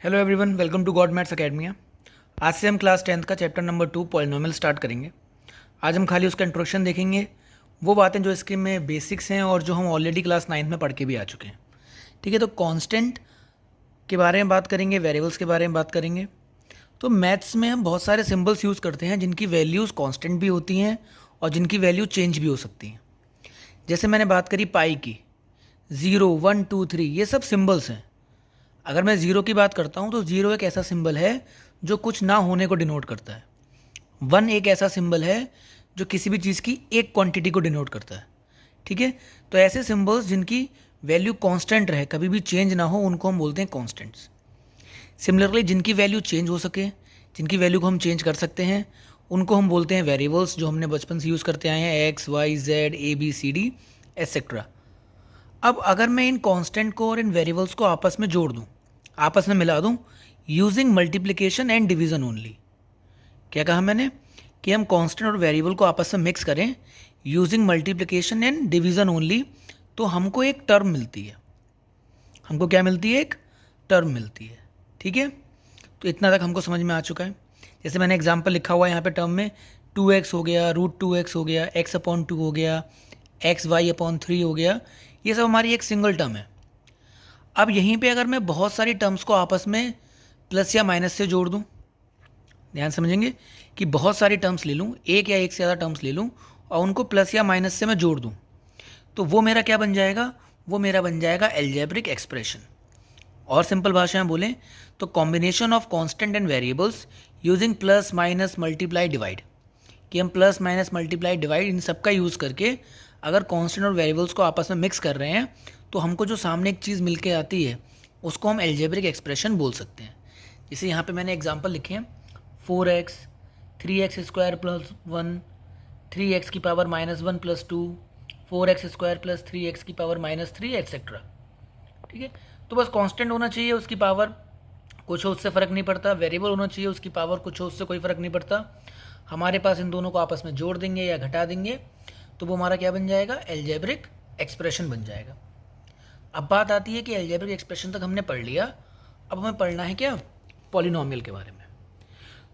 Hello everyone, welcome to God Maths Academia. आज से हम क्लास 10th का चैप्टर नंबर 2 पॉलिनोमियल स्टार्ट करेंगे। आज हम खाली उसका इंट्रोडक्शन देखेंगे, वो बातें जो इसके में बेसिक्स हैं और जो हम ऑलरेडी क्लास 9th में पढ़ के भी आ चुके हैं। ठीक है, तो कांस्टेंट के बारे में बात करेंगे, वेरिएबल्स के बारे में बात करेंगे। तो मैथ्स में हम बहुत सारे सिम्बल्स यूज़ करते हैं जिनकी वैल्यूज़ कॉन्स्टेंट भी होती हैं और जिनकी वैल्यू चेंज भी हो सकती हैं। जैसे मैंने बात करी पाई की, 0, 1, 2, 3, ये सब सिम्बल्स हैं। अगर मैं ज़ीरो की बात करता हूँ तो ज़ीरो एक ऐसा सिंबल है जो कुछ ना होने को डिनोट करता है। 1 एक ऐसा सिंबल है जो किसी भी चीज़ की एक क्वांटिटी को डिनोट करता है। ठीक है, तो ऐसे सिंबल्स जिनकी वैल्यू कांस्टेंट रहे, कभी भी चेंज ना हो, उनको हम बोलते हैं कांस्टेंट्स। सिमिलरली जिनकी वैल्यू चेंज हो सके, जिनकी वैल्यू को हम चेंज कर सकते हैं, उनको हम बोलते हैं वेरिएबल्स, जो हमने बचपन से यूज़ करते आए हैं, एक्स, वाई, जेड, ए, बी, सी, डी एट्सेट्रा। अब अगर मैं इन कांस्टेंट को और इन वेरिएबल्स को आपस में जोड़ दूं, आपस में मिला दूं, using multiplication and division only. क्या कहा मैंने कि हम कांस्टेंट और वेरिएबल को आपस में मिक्स करें using multiplication and division only, तो हमको एक टर्म मिलती है। हमको क्या मिलती है? एक टर्म मिलती है। ठीक है, तो इतना तक हमको समझ में आ चुका है। जैसे मैंने एग्जाम्पल लिखा हुआ है यहाँ पे टर्म में, 2x हो गया, √2x हो गया, x/2 हो गया, xy/3 हो गया। ये सब हमारी एक सिंगल टर्म है। अब यहीं पे अगर मैं बहुत सारी टर्म्स को आपस में प्लस या माइनस से जोड़ दूं, ध्यान समझेंगे कि बहुत सारी टर्म्स ले लूं, एक या एक से ज़्यादा टर्म्स ले लूं और उनको प्लस या माइनस से मैं जोड़ दूं, तो वो मेरा क्या बन जाएगा? वो मेरा बन जाएगा एल्जेब्रिक एक्सप्रेशन। और सिंपल भाषा में बोलें तो combination of constant and variables using plus minus multiply divide, कि हम plus minus multiply divide in सब का यूज़ करके अगर कांस्टेंट और वेरिएबल्स को आपस में मिक्स कर रहे हैं तो हमको जो सामने एक चीज़ मिल के आती है उसको हम एल्जेब्रिक एक्सप्रेशन बोल सकते हैं। जैसे यहाँ पे मैंने एग्जांपल लिखे हैं, 4x 3x² + 1, 3x की पावर -1 + 2, 4x² + 3x की पावर -3 एट्सेट्रा। ठीक है, तो बस कांस्टेंट होना चाहिए, उसकी पावर कुछ हो उससे फ़र्क नहीं पड़ता, वेरिएबल होना चाहिए, उसकी पावर कुछ हो उससे कोई फ़र्क नहीं पड़ता। हमारे पास इन दोनों को आपस में जोड़ देंगे या घटा देंगे तो वो हमारा क्या बन जाएगा? एल्जेब्रिक एक्सप्रेशन बन जाएगा। अब बात आती है कि एल्जेब्रिक एक्सप्रेशन तक हमने पढ़ लिया, अब हमें पढ़ना है क्या? पॉलिनोमियल के बारे में।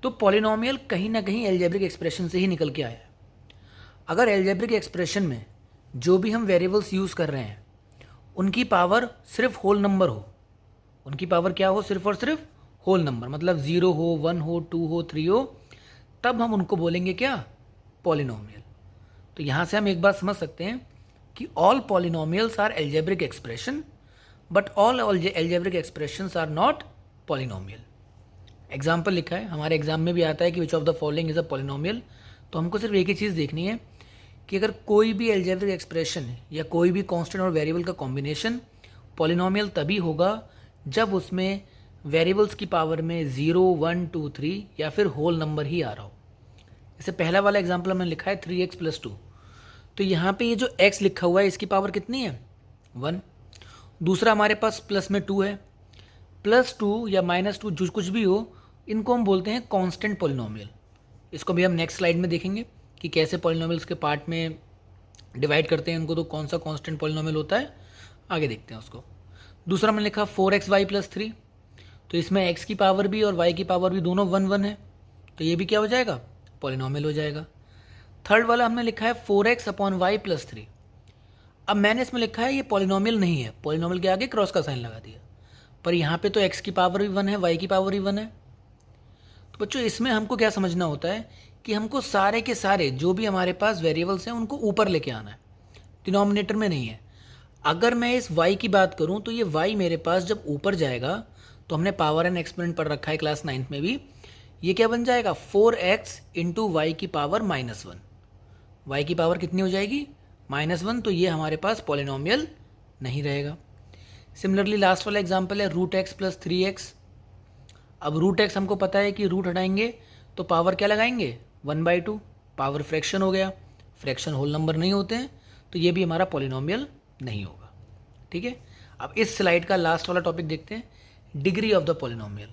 तो पॉलिनोमियल कहीं ना कहीं एल्जेब्रिक एक्सप्रेशन से ही निकल के आया है। अगर एल्जेब्रिक एक्सप्रेशन में जो भी हम वेरिएबल्स यूज़ कर रहे हैं उनकी पावर सिर्फ होल नंबर हो, उनकी पावर क्या हो? सिर्फ और सिर्फ होल नंबर, मतलब 0 हो, 1 हो, 2 हो, 3 हो, तब हम उनको बोलेंगे क्या? पॉलिनोमियल। तो यहाँ से हम एक बात समझ सकते हैं कि all polynomials are algebraic expression but all algebraic expressions are not polynomial. Example लिखा है, हमारे एग्जाम में भी आता है कि which of the following is a polynomial. तो हमको सिर्फ एक ही चीज़ देखनी है कि अगर कोई भी एल्जेब्रिक एक्सप्रेशन या कोई भी कांस्टेंट और वेरिएबल का कॉम्बिनेशन पॉलिनोमियल तभी होगा जब उसमें वेरिएबल्स की पावर में 0, 1, 2, 3 या फिर होल नंबर ही आ रहा हो। जैसे पहला वाला एग्जाम्पल मैंने लिखा है 3x + 2, तो यहाँ पे ये जो x लिखा हुआ है इसकी पावर कितनी है? 1। दूसरा हमारे पास प्लस में 2 है, +2 या -2 जो कुछ भी हो, इनको हम बोलते हैं कांस्टेंट पॉलिनोमियल। इसको भी हम नेक्स्ट स्लाइड में देखेंगे कि कैसे पॉलिनोमियल्स के पार्ट में डिवाइड करते हैं उनको, तो कौन सा कांस्टेंट पॉलिनोमियल होता है, आगे देखते हैं उसको। दूसरा मैंने लिखा 4xy + 3, तो इसमें x की पावर भी और y की पावर भी दोनों 1 1 है, तो ये भी क्या हो जाएगा? पॉलिनोमियल हो जाएगा। थर्ड वाला हमने लिखा है 4x/y + 3। अब मैंने इसमें लिखा है ये पॉलिनोमियल नहीं है, पॉलिनोमियल के आगे क्रॉस का साइन लगा दिया, पर यहाँ पे तो x की पावर भी 1 है, y की पावर भी 1 है। तो बच्चों इसमें हमको क्या समझना होता है कि हमको सारे के सारे जो भी हमारे पास वेरिएबल्स हैं उनको ऊपर लेके आना है, डिनोमिनेटर में नहीं है। अगर मैं इस y की बात करूँ तो ये y मेरे पास जब ऊपर जाएगा, तो हमने पावर एंड एक्सपोनेंट पढ़ रखा है क्लास 9th में भी, ये क्या बन जाएगा? 4x × y की पावर -1। y की पावर कितनी हो जाएगी? -1, तो ये हमारे पास पॉलिनोमियल नहीं रहेगा। सिमिलरली लास्ट वाला एग्जांपल है √x + 3x। अब √x हमको पता है कि रूट हटाएंगे तो पावर क्या लगाएंगे? 1/2, पावर फ्रैक्शन हो गया, फ्रैक्शन होल नंबर नहीं होते हैं, तो ये भी हमारा पॉलिनोमियल नहीं होगा। ठीक है, अब इस स्लाइड का लास्ट वाला टॉपिक देखते हैं, डिग्री ऑफ द पॉलिनोमियल।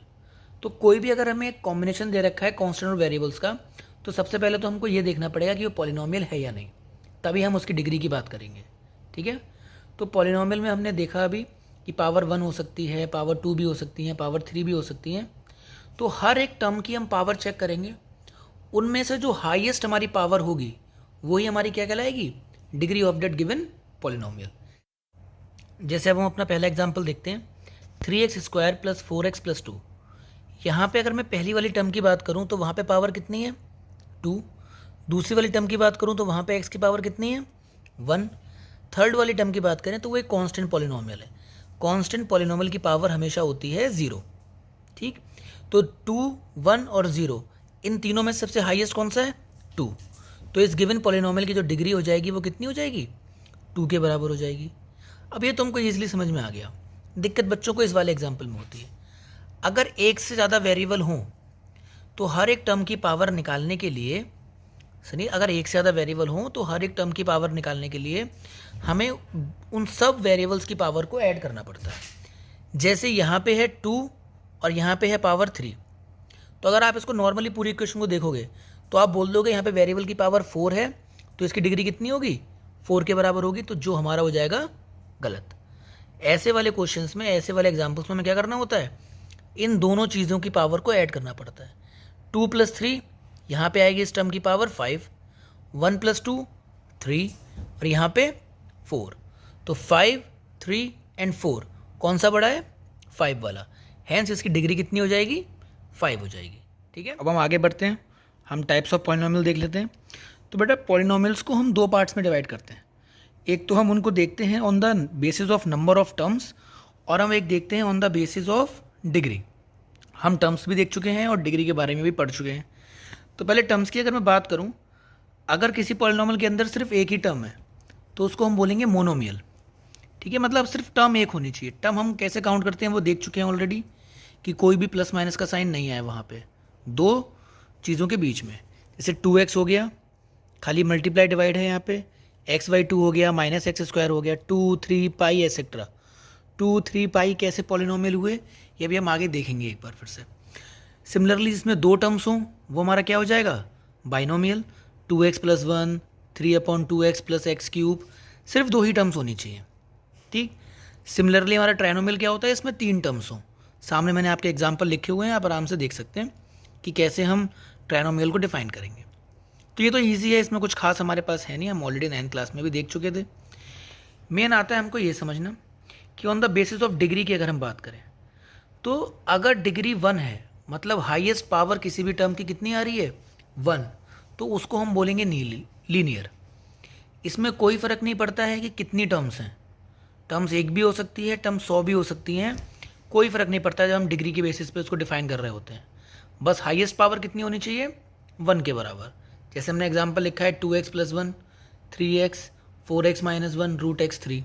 तो कोई भी अगर हमें एक कॉम्बिनेशन दे रखा है कांस्टेंट और वेरिएबल्स का, तो सबसे पहले तो हमको ये देखना पड़ेगा कि वो पॉलिनोमियल है या नहीं, तभी हम उसकी डिग्री की बात करेंगे। ठीक है, तो पॉलिनोमियल में हमने देखा अभी कि पावर 1 हो सकती है, पावर 2 भी हो सकती है, पावर 3 भी हो सकती हैं। तो हर एक टर्म की हम पावर चेक करेंगे, उनमें से जो हाईएस्ट हमारी पावर होगी वही हमारी क्या कहलाएगी, degree of that given polynomial. जैसे अब हम अपना पहला एग्जांपल देखते हैं, 3x² + 4x + 2। यहाँ पे अगर मैं पहली वाली टर्म की बात करूँ तो वहाँ पे पावर कितनी है, 2। दूसरी वाली टर्म की बात करूँ तो वहाँ पे x की पावर कितनी है, 1। थर्ड वाली टर्म की बात करें तो वो एक कांस्टेंट पॉलिनोमियल है। कांस्टेंट पॉलिनोमियल की पावर हमेशा होती है 0। ठीक, तो 2, 1 और 0 इन तीनों में सबसे हाईएस्ट कौन सा है, 2। तो इस गिवन पॉलिनोमियल की जो डिग्री हो जाएगी वो कितनी हो जाएगी, 2 के बराबर हो जाएगी। अब ये तुमको ईजिली समझ में आ गया। दिक्कत बच्चों को इस वाले एग्जाम्पल में होती है, अगर एक से ज़्यादा वेरिएबल हों तो हर एक टर्म की पावर निकालने के लिए, सुनिए, अगर एक से ज़्यादा वेरिएबल हों तो हर एक टर्म की पावर निकालने के लिए हमें उन सब वेरिएबल्स की पावर को ऐड करना पड़ता है। जैसे यहाँ पे है 2 और यहाँ पे है पावर 3। तो अगर आप इसको नॉर्मली पूरी इक्वेशन को देखोगे तो आप बोल दोगे यहाँ पे वेरिएबल की पावर 4 है तो इसकी डिग्री कितनी होगी, 4 के बराबर होगी, तो जो हमारा हो जाएगा गलत। ऐसे वाले क्वेश्चंस में, ऐसे वाले एग्जाम्पल्स में हमें क्या करना होता है, इन दोनों चीज़ों की पावर को ऐड करना पड़ता है। 2 + 3, यहाँ पे आएगी इस टर्म की पावर 5, 1 + 2 3 और यहाँ पे 4। तो 5, 3 एंड 4 कौन सा बड़ा है, 5 वाला। हैंस इसकी डिग्री कितनी हो जाएगी, 5 हो जाएगी। ठीक है, अब हम आगे बढ़ते हैं, हम टाइप्स ऑफ पॉलिनोमियल देख लेते हैं। तो बेटा पॉलिनोमियल्स को हम दो पार्ट्स में डिवाइड करते हैं। एक तो हम उनको देखते हैं on the basis of number of terms, और हम एक देखते हैं on the basis of degree. हम टर्म्स भी देख चुके हैं और डिग्री के बारे में भी पढ़ चुके हैं। तो पहले टर्म्स की अगर मैं बात करूं, अगर किसी पॉलिनोमियल के अंदर सिर्फ एक ही टर्म है तो उसको हम बोलेंगे मोनोमियल। ठीक है, मतलब सिर्फ टर्म एक होनी चाहिए। टर्म हम कैसे काउंट करते हैं वो देख चुके हैं ऑलरेडी, कि कोई भी प्लस माइनस का साइन नहीं आए वहाँ पे दो चीज़ों के बीच में। जैसे 2x हो गया, खाली मल्टीप्लाई डिवाइड है यहाँ पे, x/2 हो गया, -x² हो गया, 2, 3 पाई एसेट्रा। 2, 3 पाई कैसे पॉलिनोमियल हुए ये भी हम आगे देखेंगे एक बार फिर से। सिमिलरली जिसमें दो टर्म्स हों वो हमारा क्या हो जाएगा, बाइनोमियल। 2x + 1, 3/2x + x³, सिर्फ दो ही टर्म्स होनी चाहिए। ठीक, सिमिलरली हमारा ट्राइनोमियल क्या होता है, इसमें 3 टर्म्स हों। सामने मैंने आपके एग्जाम्पल लिखे हुए हैं, आप आराम से देख सकते हैं कि कैसे हम ट्राइनोमियल को डिफाइन करेंगे। तो ये तो ईजी है, इसमें कुछ खास हमारे पास है नहीं, हम ऑलरेडी 9th क्लास में भी देख चुके थे। मेन आता है हमको ये समझना कि on the basis of degree की अगर हम बात करें तो अगर डिग्री 1 है, मतलब हाईएस्ट पावर किसी भी टर्म की कितनी आ रही है, 1, तो उसको हम बोलेंगे लीनियर। इसमें कोई फ़र्क नहीं पड़ता है कि कितनी टर्म्स हैं, टर्म्स एक भी हो सकती है, टर्म 100 भी हो सकती हैं, कोई फ़र्क नहीं पड़ता जब हम डिग्री के बेसिस पे उसको डिफाइन कर रहे होते हैं। बस हाईएस्ट पावर कितनी होनी चाहिए, 1 के बराबर। जैसे हमने एग्जाम्पल लिखा है 2x + 1, 3x, 4x - 1, √x3,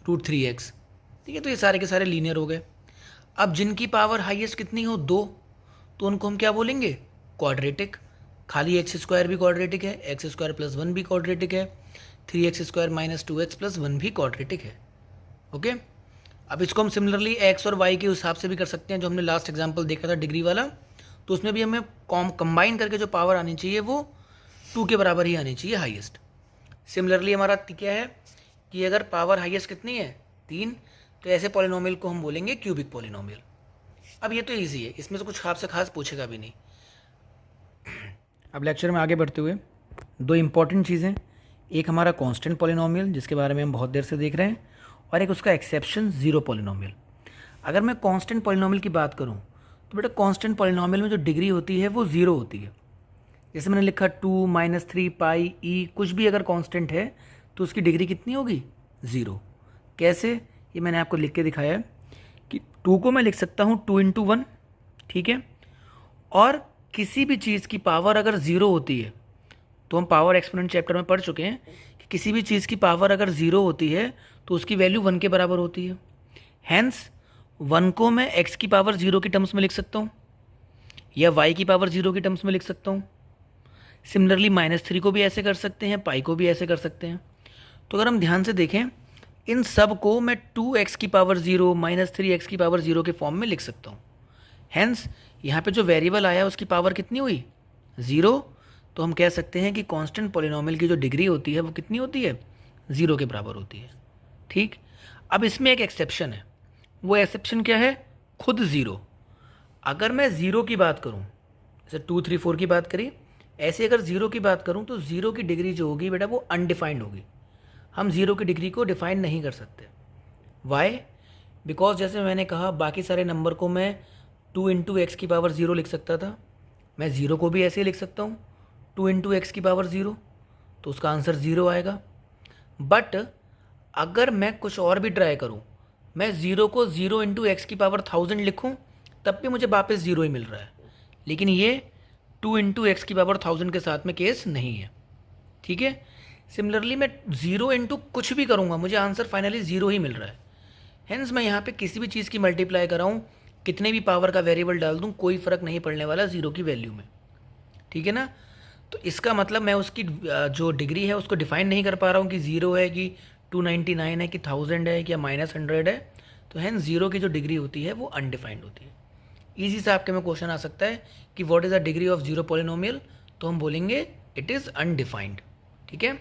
√3x। ठीक है, तो ये सारे के सारे लीनियर हो गए। अब जिनकी पावर हाईएस्ट कितनी हो, 2, तो उनको हम क्या बोलेंगे, क्वाड्रेटिक। खाली x² भी क्वाड्रेटिक है, x² + 1 भी क्वाड्रेटिक है, 3x² - 2x + 1 भी क्वाड्रेटिक है। ओके, अब इसको हम सिमिलरली x और y के हिसाब से भी कर सकते हैं, जो हमने लास्ट एग्जाम्पल देखा था डिग्री वाला। तो उसमें भी हमें कंबाइन करके जो पावर आनी चाहिए वो 2 के बराबर ही आनी चाहिए हाईएस्ट। सिमिलरली हमारा क्या है कि अगर पावर हाईएस्ट कितनी है, 3, तो ऐसे पॉलिनोमियल को हम बोलेंगे क्यूबिक पॉलिनोमियल। अब ये तो ईजी है, इसमें से कुछ खास से खास पूछेगा भी नहीं। अब लेक्चर में आगे बढ़ते हुए दो इम्पॉर्टेंट चीज़ें, एक हमारा कांस्टेंट पॉलिनोमियल जिसके बारे में हम बहुत देर से देख रहे हैं, और एक उसका एक्सेप्शन ज़ीरो पॉलिनोमियल। अगर मैं कांस्टेंट पॉलिनोमियल की बात करूं तो बेटा कांस्टेंट पॉलिनोमियल में जो डिग्री होती है वो 0 होती है। जैसे मैंने लिखा 2, -3 पाई e, कुछ भी अगर कांस्टेंट है तो उसकी डिग्री कितनी होगी, 0। कैसे, ये मैंने आपको लिख के दिखाया है कि 2 को मैं लिख सकता हूँ 2 × 1, ठीक है। और किसी भी चीज़ की पावर अगर 0 होती है, तो हम पावर एक्सपोनेंट चैप्टर में पढ़ चुके हैं कि किसी भी चीज़ की पावर अगर 0 होती है तो उसकी वैल्यू 1 के बराबर होती है। हैंस 1 को मैं x की पावर 0 के टर्म्स में लिख सकता हूँ या y की पावर 0 के टर्म्स में लिख सकता हूँ। सिमिलरली -3 को भी ऐसे कर सकते हैं, पाई को भी ऐसे कर सकते हैं। तो अगर हम ध्यान से देखें, इन सब को मैं 2x की पावर 0 -3x की पावर 0 के फॉर्म में लिख सकता हूँ। हैंस यहाँ पे जो वेरिएबल आया उसकी पावर कितनी हुई, 0। तो हम कह सकते हैं कि कांस्टेंट पॉलिनोमियल की जो डिग्री होती है वो कितनी होती है, 0 के बराबर होती है। ठीक, अब इसमें एक एक्सेप्शन है। वो एक्सेप्शन क्या है, खुद ज़ीरो। अगर मैं ज़ीरो की बात करूँ, जैसे 2, 3, 4 की बात करी, ऐसे अगर ज़ीरो की बात करूँ तो ज़ीरो की डिग्री जो होगी बेटा वो अनडिफाइंड होगी। हम ज़ीरो की डिग्री को डिफाइन नहीं कर सकते। वाई? बिकॉज जैसे मैंने कहा बाकी सारे नंबर को मैं 2 इंटू एक्स की पावर ज़ीरो लिख सकता था, मैं ज़ीरो को भी ऐसे ही लिख सकता हूँ 2 इंटू एक्स की पावर ज़ीरो, तो उसका आंसर ज़ीरो आएगा। बट अगर मैं कुछ और भी ट्राई करूँ, मैं ज़ीरो को 0 इंटू एक्स की पावर 1000 लिखूँ, तब भी मुझे वापस ज़ीरो ही मिल रहा है। लेकिन ये 2 इंटू एक्स की पावर 1000 के साथ में केस नहीं है। ठीक है, सिमिलरली मैं 0 इंटू कुछ भी करूँगा, मुझे आंसर फाइनली ज़ीरो ही मिल रहा है। हेंस मैं यहाँ पे किसी भी चीज़ की मल्टीप्लाई कराऊँ, कितने भी पावर का वेरिएबल डाल दूँ, कोई फ़र्क नहीं पड़ने वाला ज़ीरो की वैल्यू में। ठीक है ना। तो इसका मतलब मैं उसकी जो डिग्री है उसको डिफाइन नहीं कर पा रहा हूँ कि ज़ीरो है कि 299 है कि 1000 है कि -100 है। तो हेंस ज़ीरो की जो डिग्री होती है वो अनडिफाइंड होती है। ईजी से आपके में क्वेश्चन आ सकता है कि what is the degree of zero polynomial, तो हम बोलेंगे इट इज़ अनडिफाइंड। ठीक है।